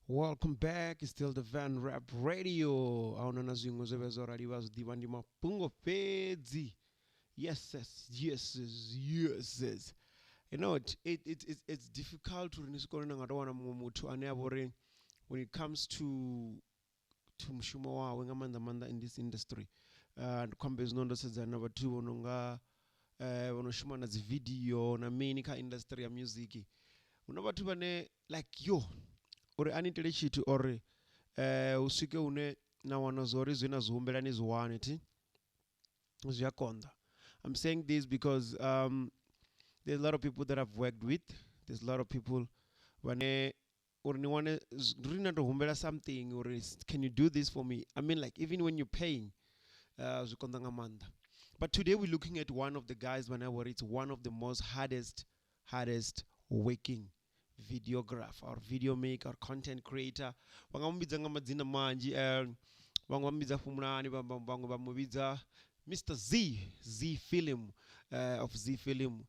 Welcome back. It's still the Van Rap Radio. Aonana zwingo zvevezorali vazidiva ndi mapungo pedzi. Yes. You know, it's difficult to rinisikona ngatowana mumwe muthu ane avore when it comes to mushumo wawe nga manda in this industry. Ndikwambe zvinondo sedzana vatu vononga vonoshuma na video na mini ka industry ya music. Una vatu vane like yo uri anitele chithu uri uswike une na wana zori zwina zwihumbelani zwiwane ti zwiyakonda. I'm saying this because there's a lot of people that I've worked with. There's a lot of people when or ni wane rina to humbela something or can you do this for me? I mean, like even when you're paying zwikonda ngamanda. But today we're looking at one of the guys whenever it's one of the most hardest working videographer or video maker or content creator. Vangamubidza ngamadzina manji vangamubidza fumulani vamwe vamubidza Mr. Z Film of Z Film.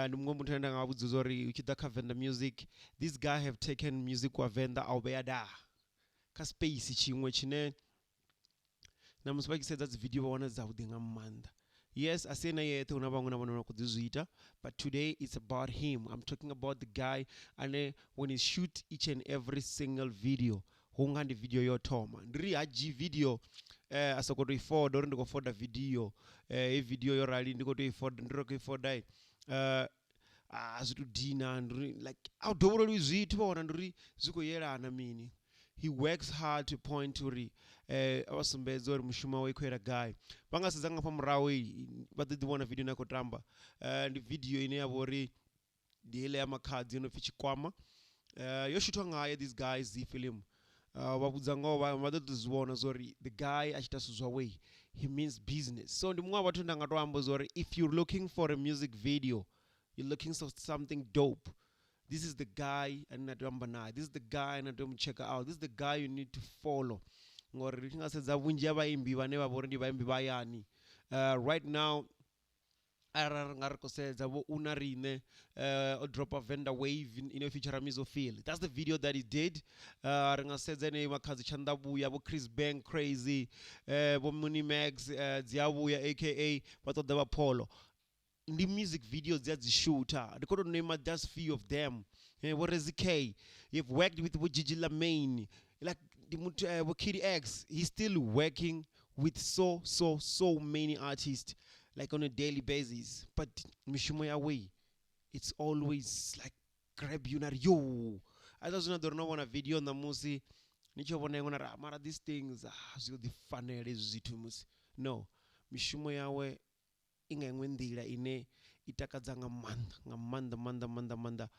Ndimwe muthu ane ngavudza zori uchida kha Venda Music, this guy have taken music wa Venda aubeya da ka space chimwe chine na musi vachisedza video vaona dzavhuḓi nga maanḓa. Yes, asena yete una vamwe na vona kudzizwita, but today it's about him. I'm talking about the guy and when he shoot each and every single video hunga ndi video yotoma ndiri haji video asokoto ifoda uri ndikofoda video video yorali ndikoto ifoda ndiro kuifoda azvitudhina ndiri like audovolo zvithu vaona ndiri zvikoyelana mini. He works hard to point to avasumbedza uri mushumo wekuera guy vangasedza nga pamurawo vaḓiḓi vona video nakotamba ndi video ine yavo uri ndi ile ya makhadzi inopfi chikwama yoshutwa ngaye this guy Z Film. Vabudza ngawo vaḓoḓizivona zori the guy achita zwithu zwawe he means business. So ndi mumwe wa vhathu ndangatoamba zori if you're looking for a music video, you're looking for something dope, this is the guy and this is the guy and check out. This is the guy you need to follow. Ngori tingasedza vunji vaimbi vane vavori ndi vaimbi vayani right now ngari vo una rine drop a Venda Wave in feature Mizo Feel. That's the video that he did. Ringasedza ne makhadzi Chandabuya vo Chris Bang Crazy vo Muni Max Dziabuya aka vatoda va Polo. The music videos that they shoot, they could name just few of them. What is the K? You've worked with Gigi Lamaine, like the Kitty X. He's still working with so many artists, like on a daily basis. But Mishumoya way, it's always like grab you na yo. I just don't know a video on the musi. Nicho vona mara these things zio the funny zitumus. No, Mishumoya way. Inga nḓila ine itakadza nga maanḓa.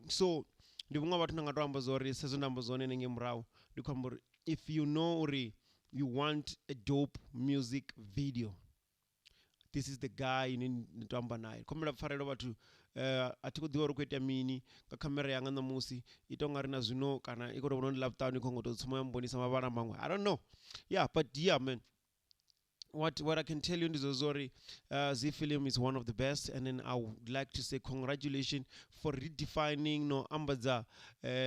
So ndi vhuṅwe vhathu nda nga to amba zori sezo ndamba zone nenge murahu ndi khomba uri if you know uri you want a dope music video, this is the guy ine ndi to amba naye. Khomela pfarelo vhathu athi kho ḓivha uri kho ita mini nga kamera yanga ṋamusi ito ngari na zwino kana i kho to vhona ndi love town ikho ngo to tsuma ya mbonisa mavhala maṅwe. I don't know. Yeah, but yeah man, what I can tell you is Zori Z Film is one of the best, and then I would like to say congratulations for redefining no ambadza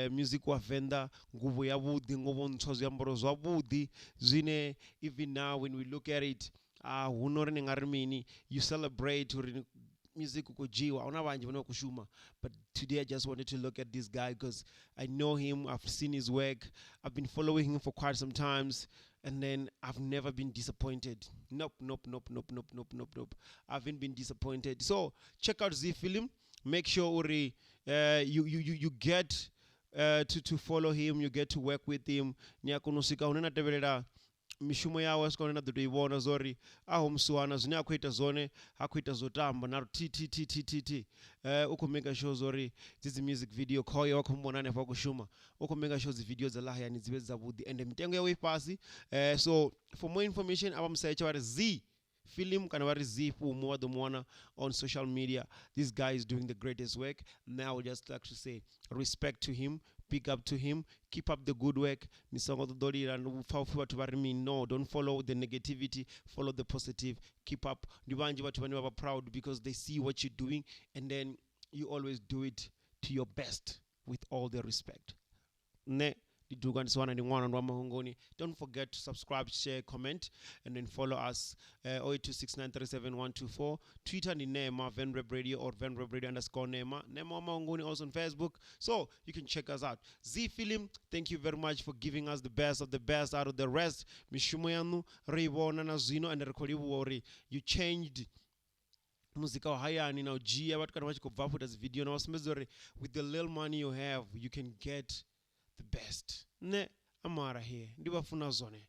music wa Venda nguvu ya vhuḓi ngovo ntswa zwiambaro zwavhuḓi zwine even now when we look at it hu nori ni ngari mini you celebrate uri music kujiwa auna vanji vano kushuma. But today I just wanted to look at this guy because I know him, I've seen his work, I've been following him for quite some times, and then I've never been disappointed. Nope. I haven't been disappointed. So check out Z Film. Make sure you get to follow him, you get to work with him. Nyakunosika unena tevelela mishumo yawe sikona na ḓo ivona zori aho musuwana zwine akhoita zone akhoita zotamba na ti ukho make sure zori dzidzi music video khoyo wakhomona hanefha kushuma ukho make sure dzi video dza lahayani dzive dzavhuḓi and mitengo yawe ifhasi. So for more information abamsearcha vari Z Film kana vari Z Fumo wa ḓo muwana on social media. This guy is doing the greatest work. Now I would just like to say respect to him, big up to him, keep up the good work. Nisongo ḓoḓolira vhathu vari mini, no, don't follow the negativity, follow the positive, keep up. Ndi vanji vhathu vane vha proud because they see what you're doing and then you always do it to your best with all the respect. Ne ndiduka ndisiwana ndi ng'wana ndi wamahungoni. Don't forget to subscribe, share, comment, and then follow us 0826937124. Twitter ni Nema Venrep Radio or Venrep Radio _Nema. Nema wamahungoni also on Facebook. So you can check us out. Z Film, thank you very much for giving us the best of the best out of the rest. Mishumo yanu reibona na zwino and rekodiwa you changed muzika wa hayani na ujia watu kana wachikobva futa zi video na wasimezore with the little money you have you can get the best ne amara here ndibafuna zone